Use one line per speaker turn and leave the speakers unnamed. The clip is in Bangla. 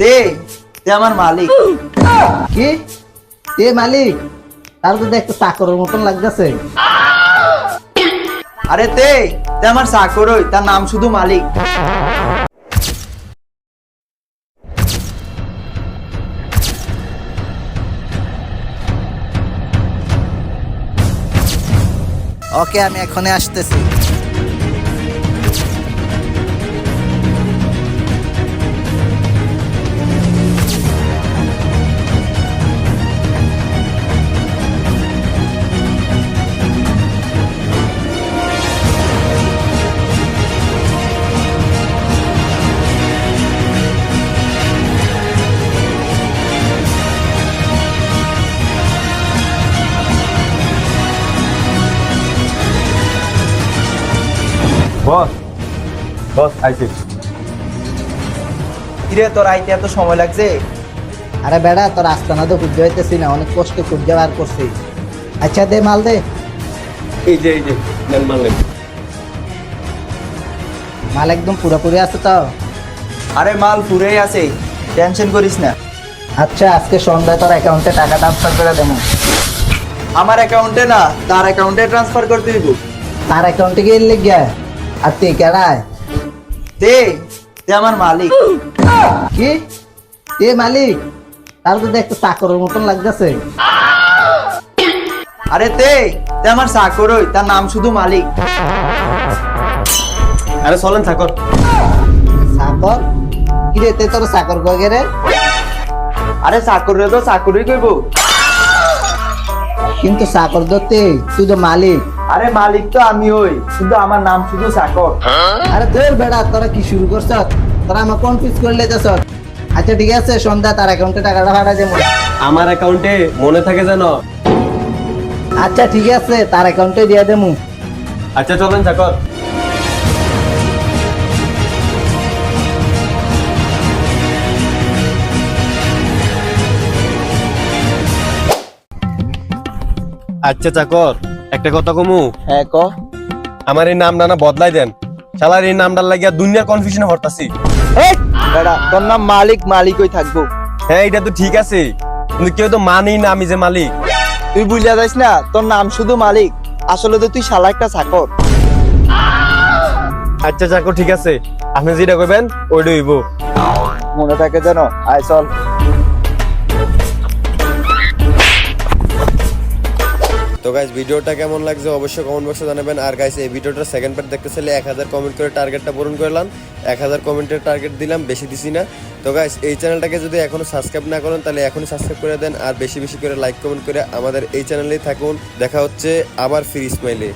তে তে আমার মালিক।
কি তে মালিক? তার তো দেখতে চাকরের মতন লাগতেছে।
আরে তে তে আমার চাকরই, তার নাম শুধু মালিক।
ওকে, আমি এখনই আসতেছি।
বস বস আইছি।
কিরে তোর আইতে এত সময় লাগছে?
আরে বেড়া, তোর আস্তানা তো খুঁজে হইতেছি না, অনেক কষ্ট খুঁজে বার করছি। আচ্ছা দে, মাল দে।
এই যে নেন মারলেন।
মাল একদম পুরোপুরি আছে তো?
আরে মাল পুরেই আছে, টেনশন করিস না।
আচ্ছা, আজকে সন্ধ্যায় তোর অ্যাকাউন্টে টাকা ট্রান্সফার করে দেবো।
আমার অ্যাকাউন্টে না, তার অ্যাকাউন্টে ট্রান্সফার করতে দিব।
তার অ্যাকাউন্টে গিয়ে লিখিয়া আর তুই কেডায়?
তে তে আমার মালিক।
কি তে মালিক? তার তো দেখতে চাকরের মতন লাগতেছে।
আরে তে তে আমার চাকরই, তার নাম শুধু মালিক।
আরে চলেন চাকর।
চাকর? কি রে, তে তোর চাকর কয় রে?
আরে চাকরে তো চাকরই কইব।
কিন্তু চাকর ধরতে তুই তো মালিক।
আরে মালিক তো আমি হই, কিন্তু আমার নাম শুধু চাকর।
আরে তোর বেড়া, তোরা কি শুরু করছ? তোরা আমার কনফিউজ করে লেতেছ। আচ্ছা ঠিক আছে, সন্ধ্যা তার অ্যাকাউন্টে টাকাটা পাঠা দেবো।
আমার অ্যাকাউন্টে মনে থাকে যেন।
আচ্ছা ঠিক আছে, তার অ্যাকাউন্টে দিয়ে দেবো।
আচ্ছা চলেন চাকর। আচ্ছা চাকর, একটা কথা কমু।
হ্যাঁ ক।
আমার এই নামটা না বদলাই দেন। শালার এই নামটার লাগিয়া দুনিয়ার কনফিউশনে পড়তাছি।
বেড়া, তোর নাম মালিক, মালিকই থাকবো।
হ্যাঁ এটা তো ঠিক আছে, কিন্তু কেউ তো মানেই না আমি যে মালিক।
তুই বুঝলা যাস না, তোর নাম শুধু মালিক, আসলে তো তুই শালা একটা চাকর।
আচ্ছা চাকর ঠিক আছে, আপনি যেটা কইবেন ওইটা হইব।
মনে থাকে যেন। আয় চল।
তো গাইস ভিডিওটা কেমন লাগছে অবশ্যই কমেন্ট বক্সে জানাবেন। আর গাইস এই ভিডিওটা সেকেন্ড পার্ট দেখতে চাইলে 1000 কমেন্ট করে টার্গেটটা পূরণ করলাম। 1000 কমেন্টের টার্গেট দিলাম, বেশি দিছি না। তো গাইস এই চ্যানেলটাকে যদি এখনো সাবস্ক্রাইব না করেন তাহলে এখনই সাবস্ক্রাইব করে দেন, আর বেশি বেশি করে লাইক কমেন্ট করে আমাদের এই চ্যানেলেই থাকুন। দেখা হচ্ছে আবার ফ্রি স্মাইলে।